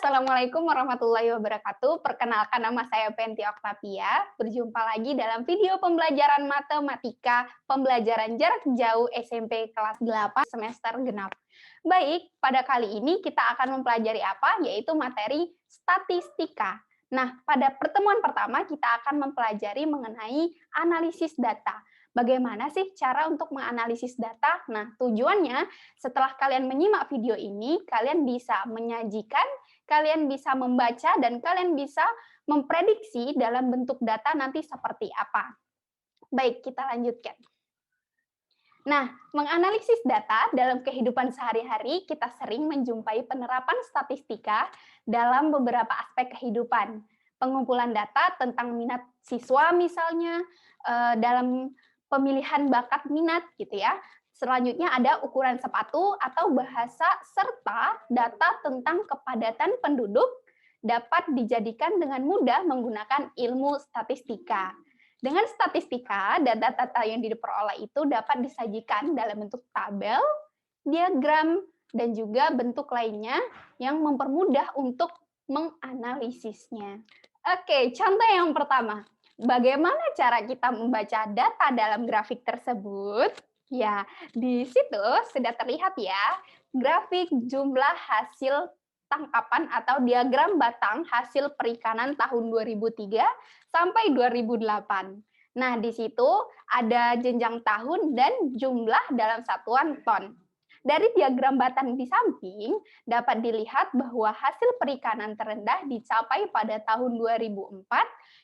Assalamualaikum warahmatullahi wabarakatuh. Perkenalkan, nama saya Penti Oktavia. Berjumpa lagi dalam video pembelajaran matematika pembelajaran jarak jauh SMP kelas 8 semester genap. Baik, pada kali ini kita akan mempelajari apa? Yaitu materi statistika. Nah, pada pertemuan pertama kita akan mempelajari mengenai analisis data. Bagaimana sih cara untuk menganalisis data? Nah, tujuannya setelah kalian menyimak video ini, kalian bisa menyajikan, kalian bisa membaca, dan kalian bisa memprediksi dalam bentuk data nanti seperti apa. Baik, kita lanjutkan. Nah, menganalisis data dalam kehidupan sehari-hari, kita sering menjumpai penerapan statistika dalam beberapa aspek kehidupan. Pengumpulan data tentang minat siswa misalnya, dalam pemilihan bakat minat gitu ya. Selanjutnya ada ukuran sepatu atau bahasa serta data tentang kepadatan penduduk dapat dijadikan dengan mudah menggunakan ilmu statistika. Dengan statistika, data-data yang diperoleh itu dapat disajikan dalam bentuk tabel, diagram, dan juga bentuk lainnya yang mempermudah untuk menganalisisnya. Oke, contoh yang pertama. Bagaimana cara kita membaca data dalam grafik tersebut? Ya, di situ sudah terlihat ya, grafik jumlah hasil tangkapan atau diagram batang hasil perikanan tahun 2003 sampai 2008. Nah, di situ ada jenjang tahun dan jumlah dalam satuan ton. Dari diagram batang di samping, dapat dilihat bahwa hasil perikanan terendah dicapai pada tahun 2004,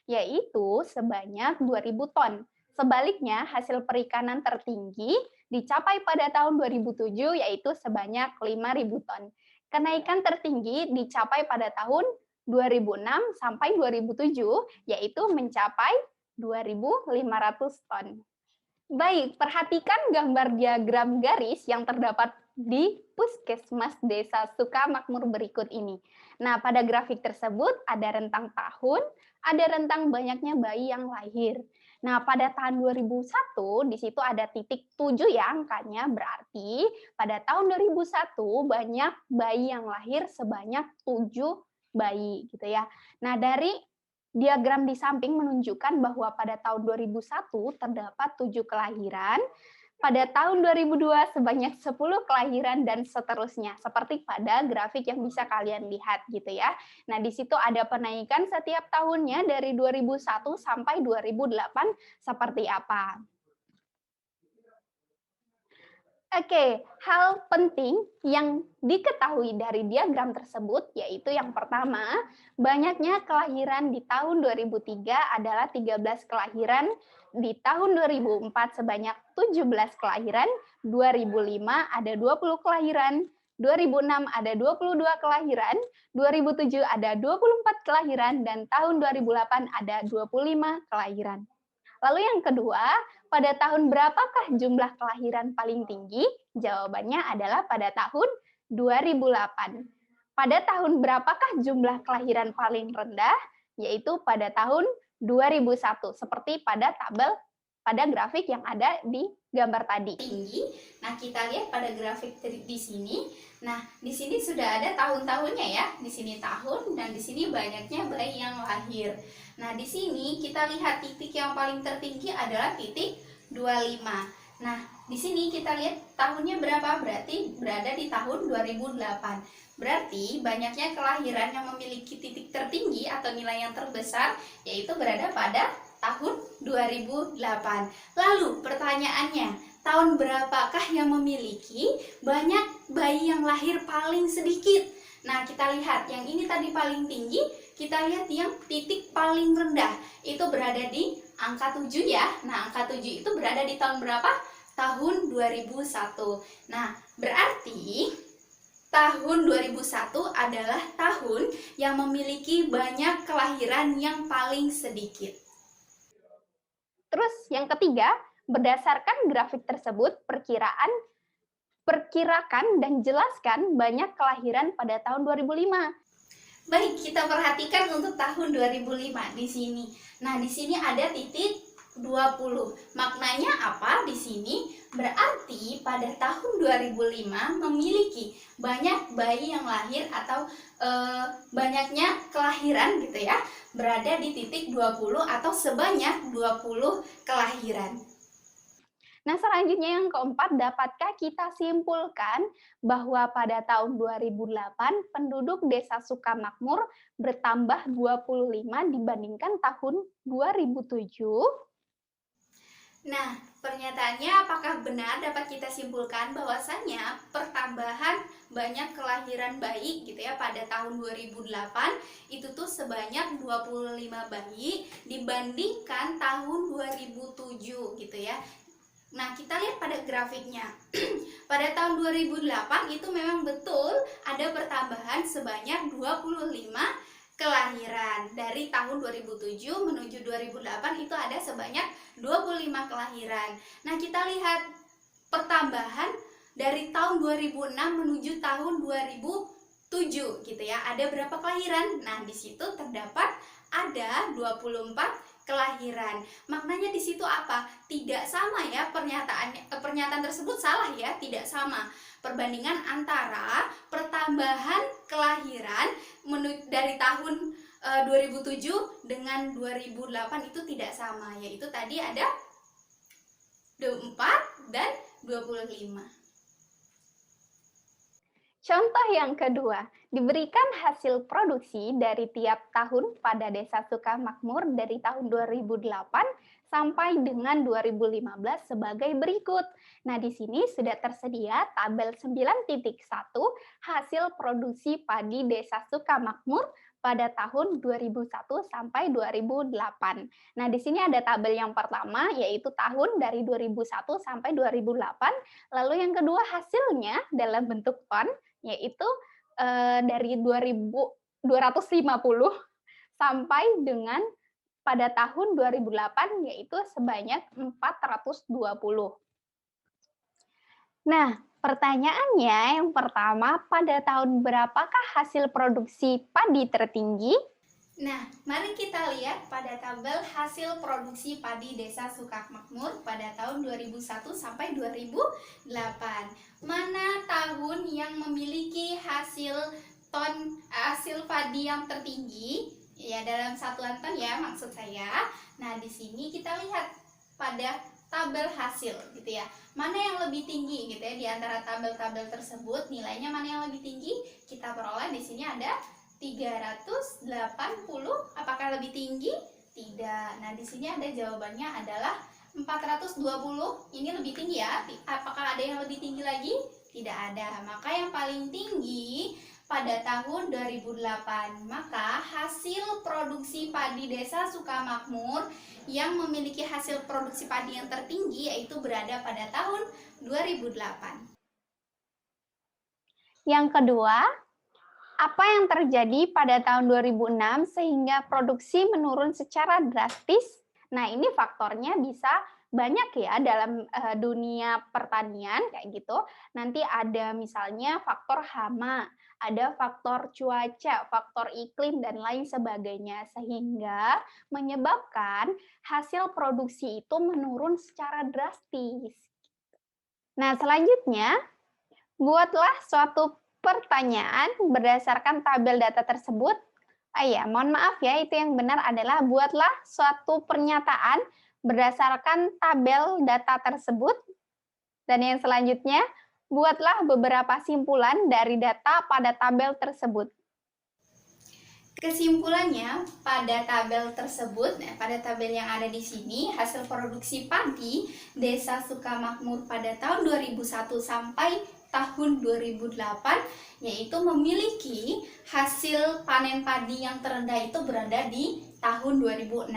yaitu sebanyak 2.000 ton. Sebaliknya, hasil perikanan tertinggi dicapai pada tahun 2007, yaitu sebanyak 5.000 ton. Kenaikan tertinggi dicapai pada tahun 2006 sampai 2007, yaitu mencapai 2.500 ton. Baik, perhatikan gambar diagram garis yang terdapat di Puskesmas Desa Sukamakmur berikut ini. Nah, pada grafik tersebut ada rentang tahun, ada rentang banyaknya bayi yang lahir. Nah, pada tahun 2001 di situ ada titik 7 ya angkanya, berarti pada tahun 2001 banyak bayi yang lahir sebanyak 7 bayi gitu ya. Nah, dari diagram di samping menunjukkan bahwa pada tahun 2001 terdapat 7 kelahiran, pada tahun 2002 sebanyak 10 kelahiran, dan seterusnya. Seperti pada grafik yang bisa kalian lihat gitu ya. Nah, di situ ada penaikan setiap tahunnya dari 2001 sampai 2008 seperti apa. Oke, hal penting yang diketahui dari diagram tersebut yaitu yang pertama, banyaknya kelahiran di tahun 2003 adalah 13 kelahiran, di tahun 2004 sebanyak 17 kelahiran, 2005 ada 20 kelahiran, 2006 ada 22 kelahiran, 2007 ada 24 kelahiran, dan tahun 2008 ada 25 kelahiran. Lalu yang kedua, pada tahun berapakah jumlah kelahiran paling tinggi? Jawabannya adalah pada tahun 2008. Pada tahun berapakah jumlah kelahiran paling rendah? Yaitu pada tahun 2001, seperti pada tabel pada grafik yang ada di gambar tadi. Tinggi. Nah, kita lihat pada grafik di sini. Nah, di sini sudah ada tahun-tahunnya ya. Di sini tahun dan di sini banyaknya bayi yang lahir. Nah, di sini kita lihat titik yang paling tertinggi adalah titik 25. Nah, di sini kita lihat tahunnya berapa? Berarti berada di tahun 2008. Berarti banyaknya kelahiran yang memiliki titik tertinggi atau nilai yang terbesar yaitu berada pada tahun 2008. Lalu pertanyaannya, tahun berapakah yang memiliki banyak bayi yang lahir paling sedikit? Nah, kita lihat yang ini tadi paling tinggi, kita lihat yang titik paling rendah itu berada di angka 7 ya. Nah, angka 7 itu berada di tahun berapa? Tahun 2001. Nah, berarti tahun 2001 adalah tahun yang memiliki banyak kelahiran yang paling sedikit. Terus yang ketiga, berdasarkan grafik tersebut, perkirakan dan jelaskan banyak kelahiran pada tahun 2005. Baik, kita perhatikan untuk tahun 2005 di sini. Nah, di sini ada titik 20. Maknanya apa di sini? Berarti pada tahun 2005 memiliki banyak bayi yang lahir atau banyaknya kelahiran gitu ya, berada di titik 20 atau sebanyak 20 kelahiran. Nah, selanjutnya yang keempat, dapatkah kita simpulkan bahwa pada tahun 2008 penduduk Desa Sukamakmur bertambah 25 dibandingkan tahun 2007? Nah, pernyataannya apakah benar dapat kita simpulkan bahwasanya pertambahan banyak kelahiran bayi gitu ya pada tahun 2008 itu tuh sebanyak 25 bayi dibandingkan tahun 2007 gitu ya. Nah, kita lihat pada grafiknya. Pada tahun 2008 itu memang betul ada pertambahan sebanyak 25 kelahiran. Dari tahun 2007 menuju 2008 itu ada sebanyak 25 kelahiran. Nah, kita lihat pertambahan dari tahun 2006 menuju tahun 2007 gitu ya. Ada berapa kelahiran? Nah, di situ terdapat ada 24 kelahiran. Maknanya di situ apa? Tidak sama ya pernyataan tersebut salah ya, tidak sama. Perbandingan antara pertambahan kelahiran dari tahun 2007 dengan 2008 itu tidak sama, yaitu tadi ada 24 dan 25. Contoh yang kedua, diberikan hasil produksi dari tiap tahun pada Desa Sukamakmur dari tahun 2008 sampai dengan 2015 sebagai berikut. Nah, di sini sudah tersedia tabel 9.1 hasil produksi padi Desa Sukamakmur pada tahun 2001 sampai 2008. Nah, di sini ada tabel yang pertama yaitu tahun dari 2001 sampai 2008, lalu yang kedua hasilnya dalam bentuk ton yaitu dari 250 sampai dengan pada tahun 2008 yaitu sebanyak 420. Nah, pertanyaannya yang pertama, pada tahun berapakah hasil produksi padi tertinggi? Nah, mari kita lihat pada tabel hasil produksi padi Desa Sukamakmur pada tahun 2001 sampai 2008. Mana tahun yang memiliki hasil padi yang tertinggi? Ya, dalam satuan ton ya maksud saya. Nah, di sini kita lihat pada tabel hasil gitu ya. Mana yang lebih tinggi gitu ya di antara tabel-tabel tersebut, nilainya mana yang lebih tinggi? Kita peroleh di sini ada 380. Apakah lebih tinggi? Tidak. Nah, di sini ada jawabannya adalah 420. Ini lebih tinggi ya. Apakah ada yang lebih tinggi lagi? Tidak ada. Maka yang paling tinggi pada tahun 2008. Maka hasil produksi padi Desa Sukamakmur yang memiliki hasil produksi padi yang tertinggi yaitu berada pada tahun 2008. Yang kedua, apa yang terjadi pada tahun 2006 sehingga produksi menurun secara drastis? Nah, ini faktornya bisa banyak ya dalam dunia pertanian kayak gitu. Nanti ada misalnya faktor hama, ada faktor cuaca, faktor iklim dan lain sebagainya sehingga menyebabkan hasil produksi itu menurun secara drastis. Nah, selanjutnya buatlah suatu pertanyaan berdasarkan tabel data tersebut. Mohon maaf ya, itu yang benar adalah buatlah suatu pernyataan berdasarkan tabel data tersebut. Dan yang selanjutnya, buatlah beberapa simpulan dari data pada tabel tersebut. Kesimpulannya, pada tabel tersebut, pada tabel yang ada di sini, hasil produksi padi Desa Sukamakmur pada tahun 2001 sampai tahun 2008 yaitu memiliki hasil panen padi yang terendah itu berada di tahun 2006.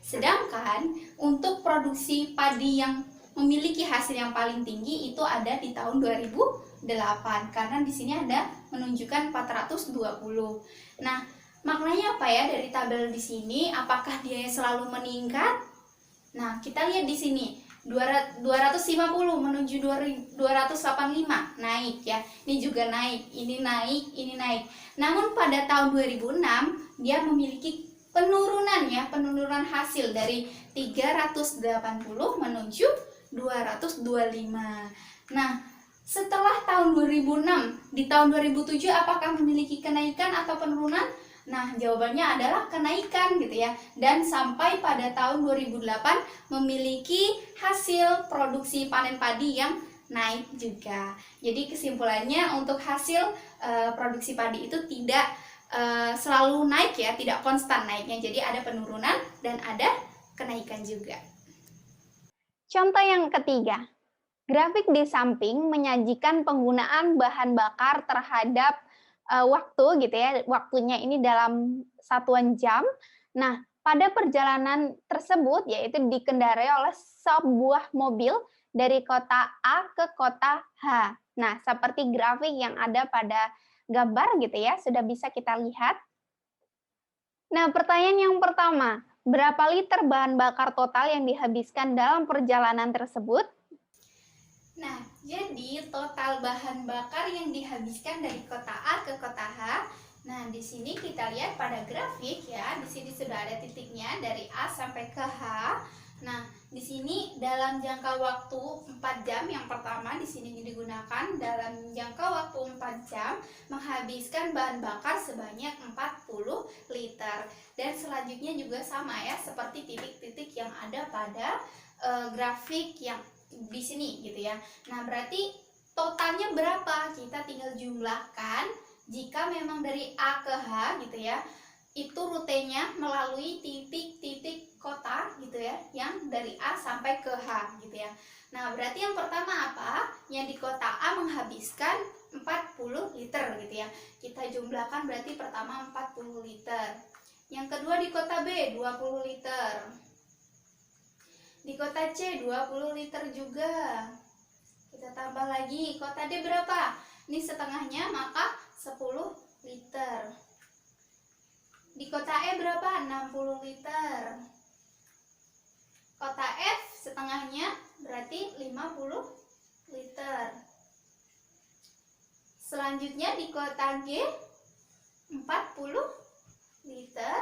Sedangkan untuk produksi padi yang memiliki hasil yang paling tinggi itu ada di tahun 2008 karena di sini ada menunjukkan 420. Nah, maknanya apa ya dari tabel di sini? Apakah dia selalu meningkat? Nah, kita lihat di sini 250 menuju 285 naik ya. Ini juga naik, ini naik, ini naik. Namun pada tahun 2006 dia memiliki penurunan hasil dari 380 menuju 225. Nah, setelah tahun 2006, di tahun 2007 apakah memiliki kenaikan atau penurunan? Nah, jawabannya adalah kenaikan gitu ya. Dan sampai pada tahun 2008 memiliki hasil produksi panen padi yang naik juga. Jadi kesimpulannya untuk hasil produksi padi itu tidak selalu naik ya, tidak konstan naiknya. Jadi ada penurunan dan ada kenaikan juga. Contoh yang ketiga, grafik di samping menyajikan penggunaan bahan bakar terhadap waktu gitu ya, waktunya ini dalam satuan jam. Nah, pada perjalanan tersebut yaitu dikendarai oleh sebuah mobil dari kota A ke kota H. Nah, seperti grafik yang ada pada gambar gitu ya, sudah bisa kita lihat. Nah, pertanyaan yang pertama, berapa liter bahan bakar total yang dihabiskan dalam perjalanan tersebut? Nah, jadi total bahan bakar yang dihabiskan dari kota A ke kota H. Nah, di sini kita lihat pada grafik ya. Di sini sudah ada titiknya dari A sampai ke H. Nah, di sini dalam jangka waktu 4 jam yang pertama di sini digunakan dalam jangka waktu 4 jam menghabiskan bahan bakar sebanyak 40 liter. Dan selanjutnya juga sama ya, seperti titik-titik yang ada pada grafik yang di sini gitu ya. Nah, berarti totalnya berapa? Kita tinggal jumlahkan. Jika memang dari A ke H gitu ya, itu rutenya melalui titik-titik kota gitu ya, yang dari A sampai ke H gitu ya. Nah, berarti yang pertama apa? Yang di kota A menghabiskan 40 liter gitu ya. Kita jumlahkan berarti pertama 40 liter. Yang kedua di kota B 20 liter. Di kota C 20 liter juga. Kita tambah lagi, kota D berapa? Ini setengahnya, maka 10 liter. Di kota E berapa? 60 liter. Kota F setengahnya berarti 50 liter. Selanjutnya di kota G 40 liter.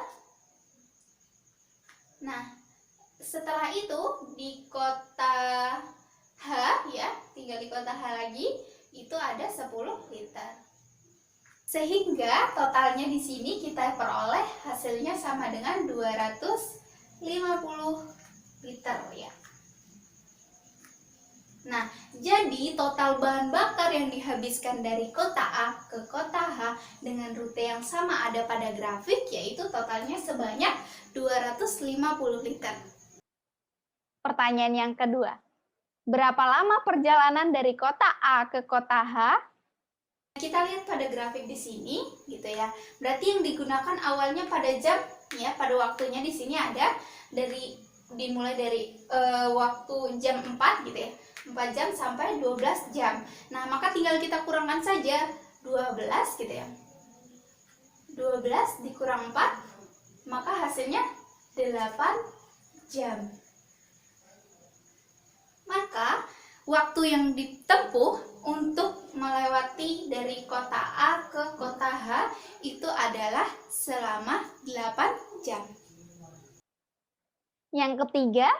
Nah, setelah itu di kota H ya, tinggal di kota H lagi itu ada 10 liter. Sehingga totalnya di sini kita peroleh hasilnya sama dengan 250 liter ya. Nah, jadi total bahan bakar yang dihabiskan dari kota A ke kota H dengan rute yang sama ada pada grafik yaitu totalnya sebanyak 250 liter. Pertanyaan yang kedua, berapa lama perjalanan dari kota A ke kota H? Kita lihat pada grafik di sini gitu ya. Berarti yang digunakan awalnya pada jam ya, pada waktunya di sini ada dimulai dari waktu jam 4 gitu ya. 4 jam sampai 12 jam. Nah, maka tinggal kita kurangkan saja 12 gitu ya. 12 dikurang 4 maka hasilnya 8 jam. Maka waktu yang ditempuh untuk melewati dari kota A ke kota H itu adalah selama 8 jam. Yang ketiga,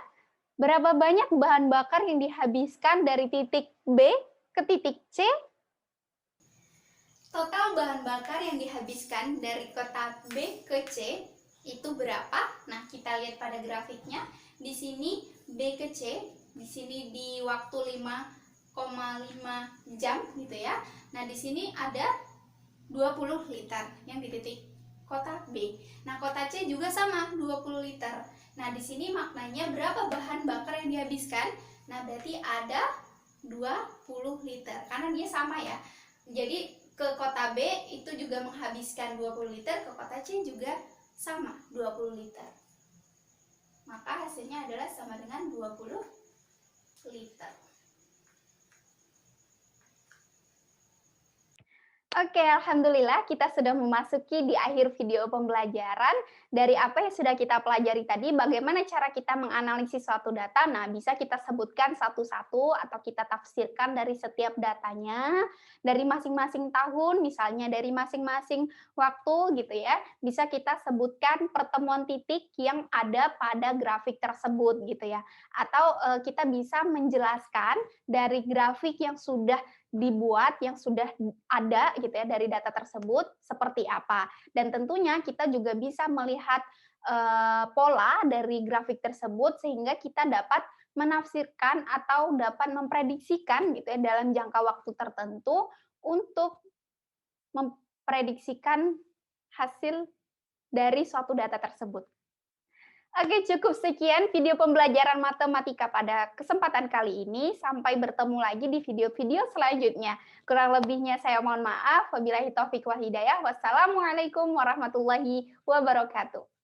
berapa banyak bahan bakar yang dihabiskan dari titik B ke titik C? Total bahan bakar yang dihabiskan dari kota B ke C itu berapa? Nah, kita lihat pada grafiknya. Di sini B ke C, di sini di waktu 5,5 jam gitu ya. Nah, di sini ada 20 liter yang di titik kota B. Nah, kota C juga sama, 20 liter. Nah, di sini maknanya berapa bahan bakar yang dihabiskan? Nah, berarti ada 20 liter karena dia sama ya. Jadi ke kota B itu juga menghabiskan 20 liter, ke kota C juga sama, 20 liter. Maka hasilnya adalah sama dengan 20 liter. Oke, alhamdulillah kita sudah memasuki di akhir video pembelajaran. Dari apa yang sudah kita pelajari tadi, bagaimana cara kita menganalisis suatu data. Nah, bisa kita sebutkan satu-satu atau kita tafsirkan dari setiap datanya, dari masing-masing tahun, misalnya dari masing-masing waktu gitu ya. Bisa kita sebutkan pertemuan titik yang ada pada grafik tersebut gitu ya. Atau kita bisa menjelaskan dari grafik yang sudah dibuat, yang sudah ada gitu ya dari data tersebut seperti apa. Dan tentunya kita juga bisa melihat pola dari grafik tersebut sehingga kita dapat menafsirkan atau dapat memprediksikan gitu ya dalam jangka waktu tertentu untuk memprediksikan hasil dari suatu data tersebut. Oke, cukup sekian video pembelajaran matematika pada kesempatan kali ini. Sampai bertemu lagi di video-video selanjutnya. Kurang lebihnya saya mohon maaf. Wabillahi taufiq wal hidayah. Wassalamualaikum warahmatullahi wabarakatuh.